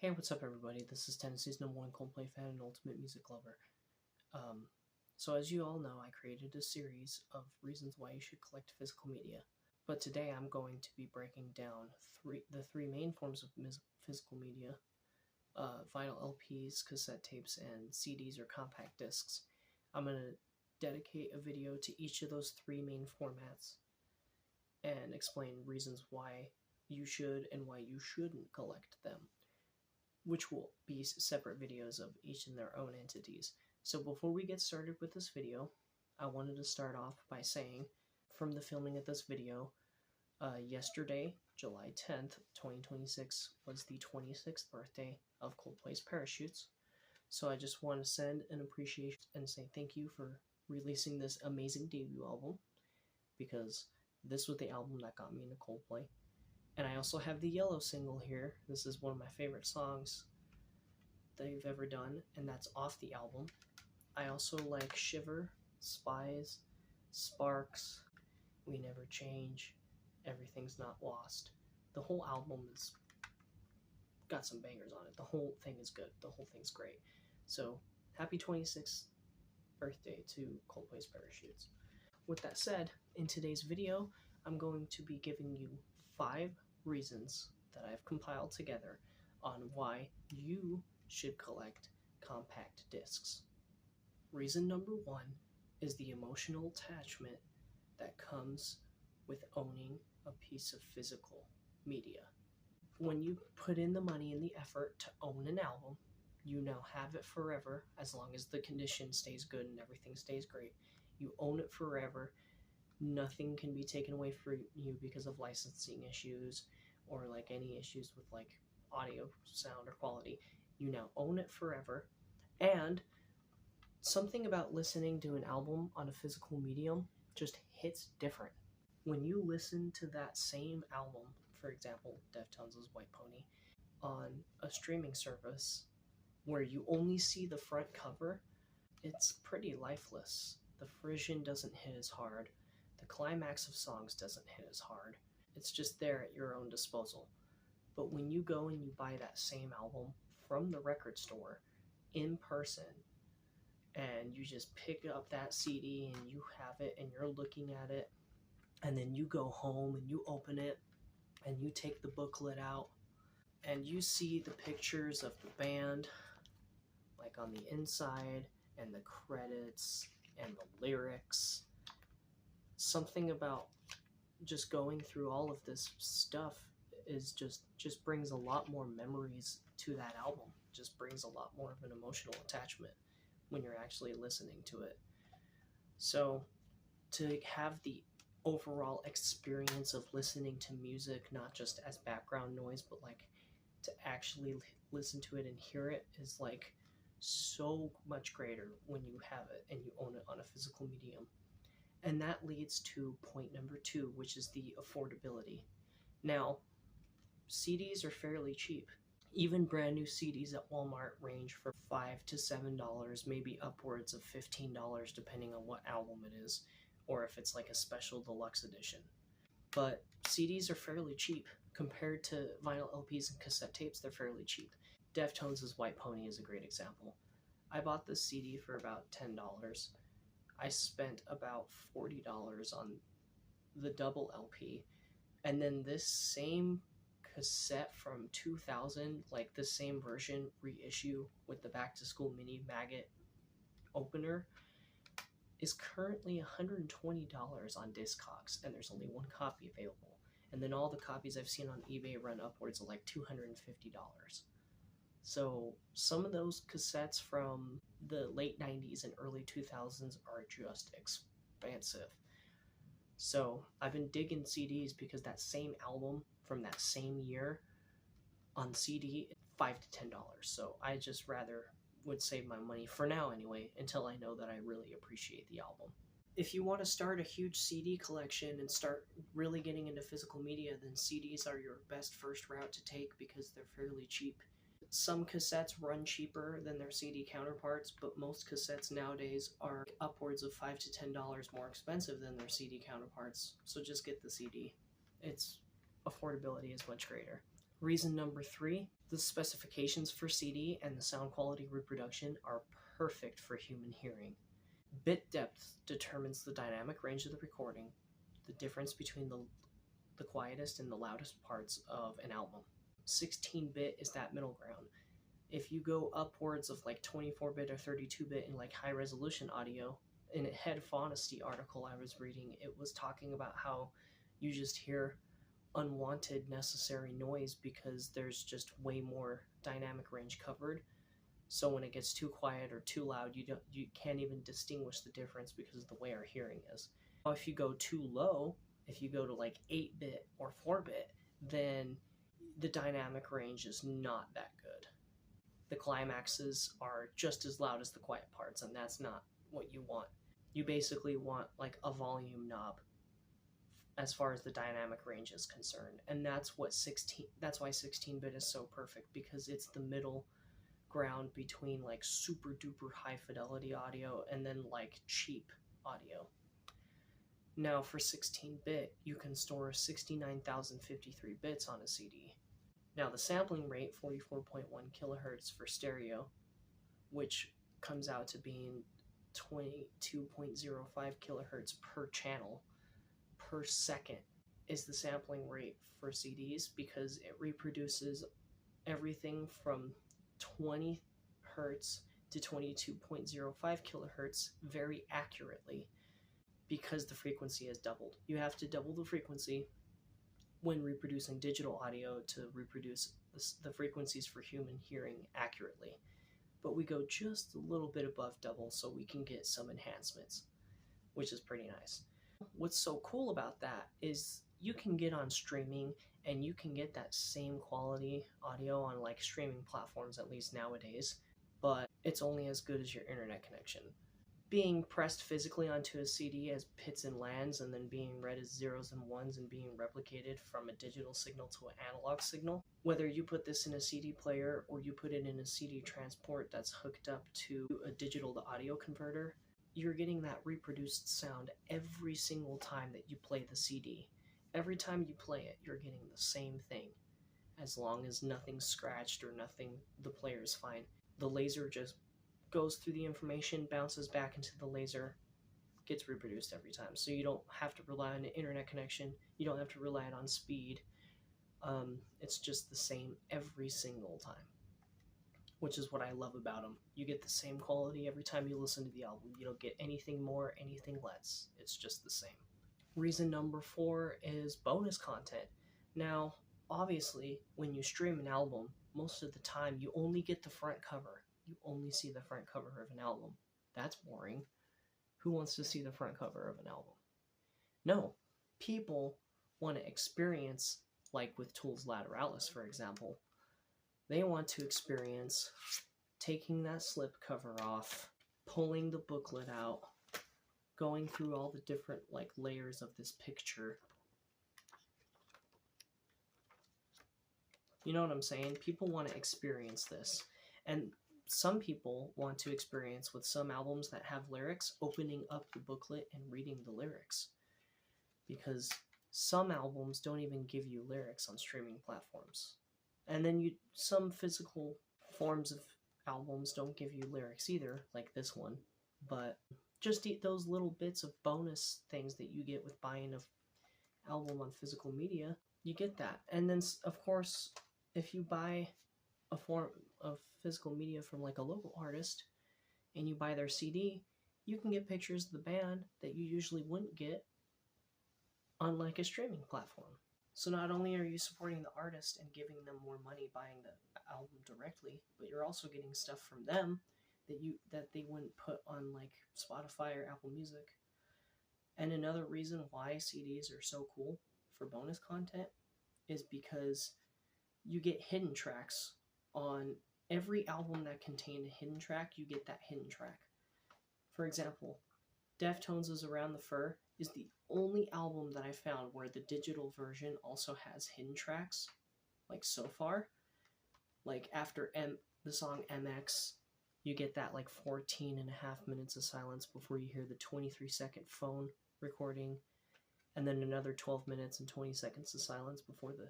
Hey, what's up, everybody? This is Tennessee's #1 Coldplay fan and ultimate music lover. So as you all know, I created a series of reasons why you should collect physical media. But today I'm going to be breaking down the three main forms of physical media: vinyl LPs, cassette tapes, and CDs or compact discs. I'm going to dedicate a video to each of those three main formats and explain reasons why you should and why you shouldn't collect them, which will be separate videos of each in their own entities. So before we get started with this video, I wanted to start off by saying, from the filming of this video, yesterday, July 10th, 2026, was the 26th birthday of Coldplay's Parachutes. So I just want to send an appreciation and say thank you for releasing this amazing debut album, because this was the album that got me into Coldplay. And I also have the Yellow single here. This is one of my favorite songs they've ever done, and that's off the album. I also like Shiver, Spies, Sparks, We Never Change, Everything's Not Lost. The whole album has got some bangers on it. The whole thing is good. The whole thing's great. So, happy 26th birthday to Coldplay's Parachutes. With that said, in today's video, I'm going to be giving you 5 reasons that I've compiled together on why you should collect compact discs. Reason number 1 is the emotional attachment that comes with owning a piece of physical media. When you put in the money and the effort to own an album, you now have it forever, as long as the condition stays good and everything stays great. You own it forever. Nothing can be taken away from you because of licensing issues or like any issues with like audio, sound, or quality. You now own it forever. And something about listening to an album on a physical medium just hits different. When you listen to that same album, for example, Deftones' White Pony, on a streaming service where you only see the front cover, it's pretty lifeless. The frisson doesn't hit as hard. The climax of songs doesn't hit as hard. It's just there at your own disposal. But when you go and you buy that same album from the record store in person, and you just pick up that CD and you have it and you're looking at it, and then you go home and you open it and you take the booklet out and you see the pictures of the band like on the inside and the credits and the lyrics. Something about just going through all of this stuff is just brings a lot more memories to that album. Just brings a lot more of an emotional attachment when you're actually listening to it. So to have the overall experience of listening to music, not just as background noise, but like to actually listen to it and hear it, is like so much greater when you have it and you own it on a physical medium. And that leads to point number 2, which is the affordability. Now, CDs are fairly cheap. Even brand new CDs at Walmart range from $5 to $7, maybe upwards of $15 depending on what album it is, or if it's like a special deluxe edition. But CDs are fairly cheap. Compared to vinyl LPs and cassette tapes, they're fairly cheap. Deftones' White Pony is a great example. I bought this CD for about $10. I spent about $40 on the double LP, and then this same cassette from 2000, like the same version reissue with the Back to School Mini Maggot opener, is currently $120 on Discogs, and there's only one copy available. And then all the copies I've seen on eBay run upwards of like $250. So some of those cassettes from the late 90s and early 2000s are just expensive. So I've been digging CDs because that same album from that same year on CD, $5 to $10. So I just rather would save my money for now anyway, until I know that I really appreciate the album. If you want to start a huge CD collection and start really getting into physical media, then CDs are your best first route to take because they're fairly cheap. Some cassettes run cheaper than their CD counterparts, but most cassettes nowadays are upwards of $5 to $10 more expensive than their CD counterparts, so just get the CD. Its affordability is much greater. Reason number 3, the specifications for CD and the sound quality reproduction are perfect for human hearing. Bit depth determines the dynamic range of the recording, the difference between the quietest and the loudest parts of an album. 16-bit is that middle ground. If you go upwards of like 24-bit or 32-bit in like high resolution audio, in a Head Phonesty article I was reading, it was talking about how you just hear unwanted necessary noise because there's just way more dynamic range covered. So when it gets too quiet or too loud, you can't even distinguish the difference because of the way our hearing is. Now, if you go too low, if you go to like 8-bit or 4-bit, then the dynamic range is not that good. The climaxes are just as loud as the quiet parts, and that's not what you want. You basically want like a volume knob as far as the dynamic range is concerned, and that's why 16-bit is so perfect, because it's the middle ground between like super duper high fidelity audio and then like cheap audio. Now for 16-bit, you can store 69,053 bits on a CD. Now the sampling rate, 44.1 kilohertz for stereo, which comes out to being 22.05 kilohertz per channel per second, is the sampling rate for CDs, because it reproduces everything from 20 hertz to 22.05 kilohertz very accurately, because the frequency is doubled. You have to double the frequency when reproducing digital audio to reproduce the frequencies for human hearing accurately. But we go just a little bit above double so we can get some enhancements, which is pretty nice. What's so cool about that is you can get on streaming and you can get that same quality audio on like streaming platforms, at least nowadays, but it's only as good as your internet connection. Being pressed physically onto a CD as pits and lands, and then being read as zeros and ones and being replicated from a digital signal to an analog signal. Whether you put this in a CD player or you put it in a CD transport that's hooked up to a digital to audio converter, you're getting that reproduced sound every single time that you play the CD. Every time you play it, you're getting the same thing. As long as nothing's scratched or nothing, the player's fine. The laser just goes through the information, bounces back into the laser, gets reproduced every time. So you don't have to rely on an internet connection. You don't have to rely on speed. It's just the same every single time, which is what I love about them. You get the same quality every time you listen to the album. You don't get anything more, anything less. It's just the same. Reason number 4 is bonus content. Now, obviously, when you stream an album, most of the time you only get the front cover. You only see the front cover of an album. That's boring. Who wants to see the front cover of an album? No. People want to experience, like with Tool's Lateralis, for example, they want to experience taking that slip cover off, pulling the booklet out, going through all the different like layers of this picture. You know what I'm saying? People want to experience this. And some people want to experience with some albums that have lyrics, opening up the booklet and reading the lyrics. Because some albums don't even give you lyrics on streaming platforms. And then some physical forms of albums don't give you lyrics either, like this one. But just those little bits of bonus things that you get with buying an album on physical media, you get that. And then, of course, if you buy a form of physical media from like a local artist and you buy their CD, you can get pictures of the band that you usually wouldn't get on like a streaming platform. So not only are you supporting the artist and giving them more money buying the album directly, but you're also getting stuff from them that they wouldn't put on like Spotify or Apple Music. And another reason why CDs are so cool for bonus content is because you get hidden tracks on every album that contained a hidden track. You get that hidden track. For example, Deftones' Around the Fur is the only album that I found where the digital version also has hidden tracks, like so far. Like after the song MX, you get that like 14 and a half minutes of silence before you hear the 23-second phone recording, and then another 12 minutes and 20 seconds of silence before the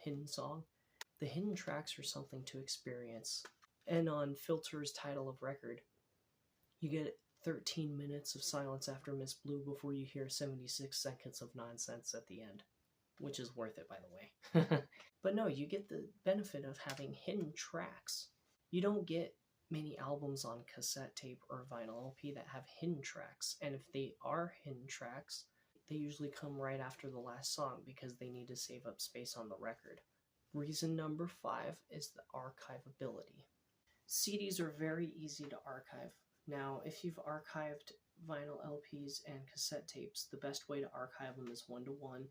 hidden song. The hidden tracks are something to experience. And on Filter's title of record, you get 13 minutes of silence after Miss Blue before you hear 76 seconds of nonsense at the end, which is worth it, by the way. But no, you get the benefit of having hidden tracks. You don't get many albums on cassette tape or vinyl LP that have hidden tracks, and if they are hidden tracks, they usually come right after the last song because they need to save up space on the record. Reason number 5 is the archivability. CDs are very easy to archive. Now, if you've archived vinyl LPs and cassette tapes, the best way to archive them is 1-to-1,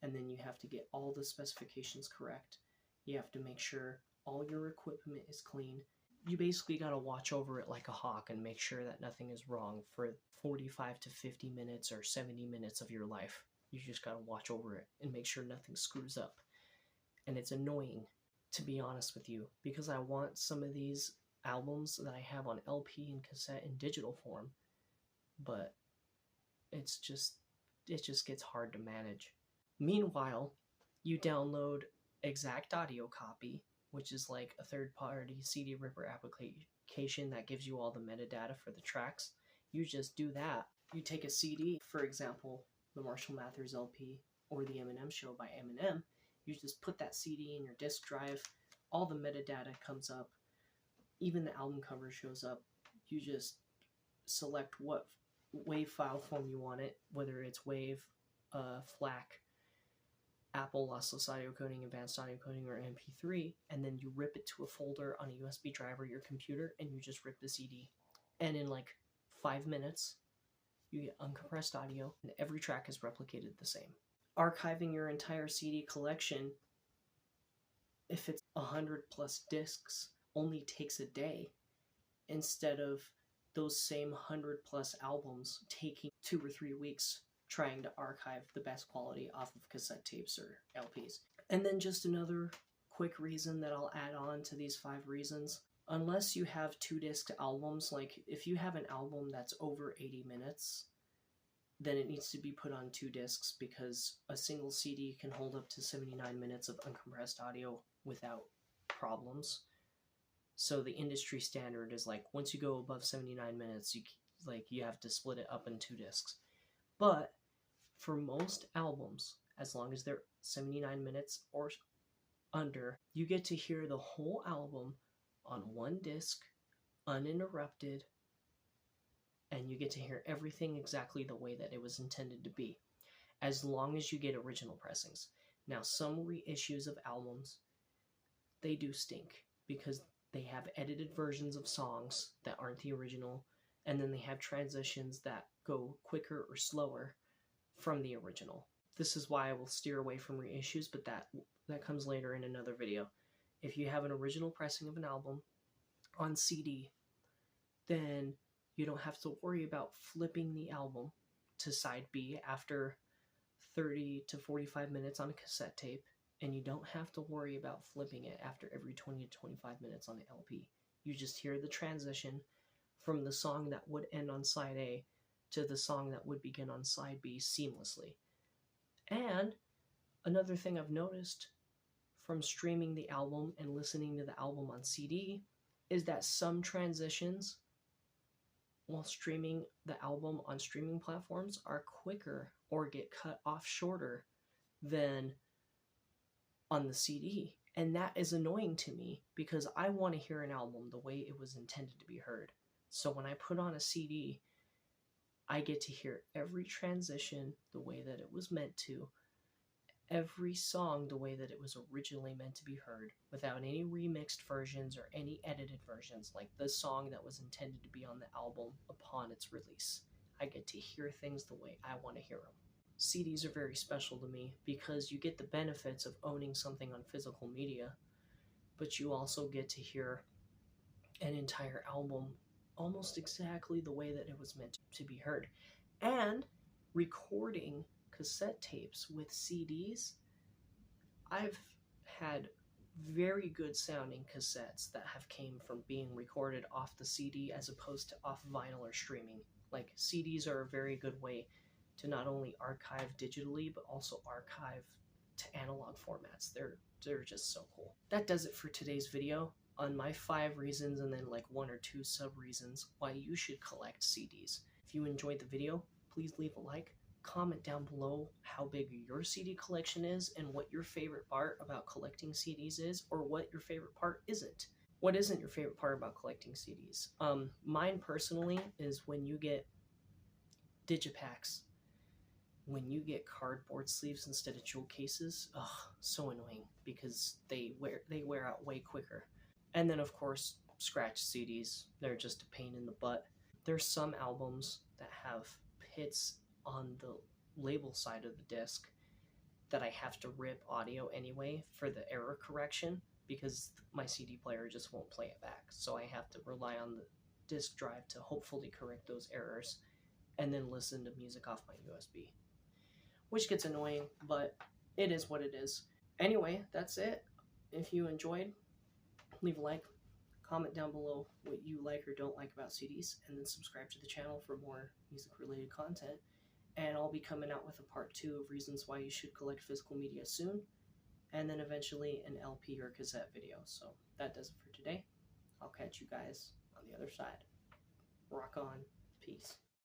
and then you have to get all the specifications correct. You have to make sure all your equipment is clean. You basically got to watch over it like a hawk and make sure that nothing is wrong for 45 to 50 minutes or 70 minutes of your life. You just got to watch over it and make sure nothing screws up. And it's annoying, to be honest with you, because I want some of these albums that I have on LP and cassette in digital form, but it just gets hard to manage. Meanwhile, you download Exact Audio Copy, which is like a third-party CD Ripper application that gives you all the metadata for the tracks. You just do that. You take a CD, for example, the Marshall Mathers LP or the Eminem Show by Eminem. You just put that CD in your disk drive. All the metadata comes up. Even the album cover shows up. You just select what WAV file form you want it, whether it's WAV, FLAC, Apple lossless audio coding, advanced audio coding, or MP3, and then you rip it to a folder on a USB drive or your computer, and you just rip the CD. And in like 5 minutes, you get uncompressed audio, and every track is replicated the same. Archiving your entire CD collection, if it's 100 plus discs, only takes a day, instead of those same 100 plus albums taking 2 or 3 weeks trying to archive the best quality off of cassette tapes or LPs. And then just another quick reason that I'll add on to these 5 reasons. Unless you have 2-disc albums, like if you have an album that's over 80 minutes, then it needs to be put on 2 discs because a single CD can hold up to 79 minutes of uncompressed audio without problems. So the industry standard is like once you go above 79 minutes, you have to split it up in 2 discs. But for most albums, as long as they're 79 minutes or under, you get to hear the whole album on 1 disc, uninterrupted, and you get to hear everything exactly the way that it was intended to be, as long as you get original pressings. Now, some reissues of albums, they do stink, because they have edited versions of songs that aren't the original, and then they have transitions that go quicker or slower from the original. This is why I will steer away from reissues, but that comes later in another video. If you have an original pressing of an album on CD, then you don't have to worry about flipping the album to side B after 30 to 45 minutes on a cassette tape, and you don't have to worry about flipping it after every 20 to 25 minutes on the LP. You just hear the transition from the song that would end on side A to the song that would begin on side B seamlessly. And another thing I've noticed from streaming the album and listening to the album on CD is that some transitions while streaming the album on streaming platforms are quicker or get cut off shorter than on the CD. And that is annoying to me because I want to hear an album the way it was intended to be heard. So when I put on a CD, I get to hear every transition the way that it was meant to, every song the way that it was originally meant to be heard, without any remixed versions or any edited versions, like the song that was intended to be on the album upon its release. I get to hear things the way I want to hear them. CDs are very special to me because you get the benefits of owning something on physical media, but you also get to hear an entire album almost exactly the way that it was meant to be heard. And recording cassette tapes with CDs, I've had very good sounding cassettes that have came from being recorded off the CD as opposed to off vinyl or streaming. Like, CDs are a very good way to not only archive digitally but also archive to analog formats. They're just so cool. That does it for today's video on my 5 reasons and then like 1 or 2 sub reasons why you should collect CDs. If you enjoyed the video, please leave a like. Comment down below how big your CD collection is and what your favorite part about collecting CDs is, or what your favorite part isn't. What isn't your favorite part about collecting CDs? Mine personally is when you get digipacks, when you get cardboard sleeves instead of jewel cases. Ugh, so annoying because they wear out way quicker. And then of course, scratch CDs. They're just a pain in the butt. There's some albums that have pits on the label side of the disc that I have to rip audio anyway for the error correction, because my CD player just won't play it back. So I have to rely on the disk drive to hopefully correct those errors and then listen to music off my USB, which gets annoying, but it is what it is. Anyway, that's it. If you enjoyed, leave a like, comment down below what you like or don't like about CDs, and then subscribe to the channel for more music-related content. And I'll be coming out with a part 2 of reasons why you should collect physical media soon, and then eventually an LP or cassette video. So that does it for today. I'll catch you guys on the other side. Rock on. Peace.